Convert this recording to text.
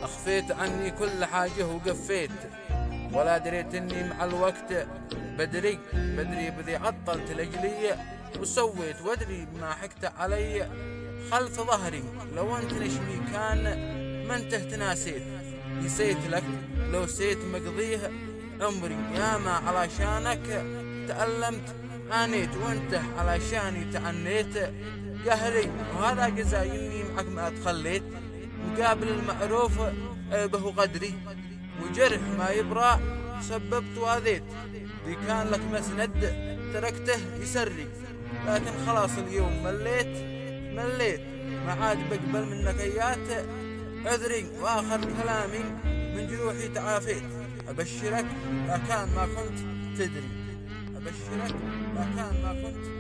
أخفيت عني كل حاجة وقفيت، ولا دريت إني مع الوقت بدري بذي عطلت لأجلي وسويت، وأدري ما حكت علي خلف ظهري. لو أنت نشمي كان ما انت تناسيت، نسيت لك لو سيت مقضيه عمري، ياما علشانك تألمت عانيت، وانت علشاني تعنيت قهري. وهذا جزاي اني معك ما تخليت، مقابل المعروف عيبه وقدري، وجرح ما يبرى سببت واذيت. ذي كان لك مسند تركته يسري، لكن خلاص اليوم مليت ما عاد بقبل منك ايات عذري. واخر كلامي من جروحي تعافيت، أبشرك لا كان ما كنت تدري، أبشرك لا كان ما كنت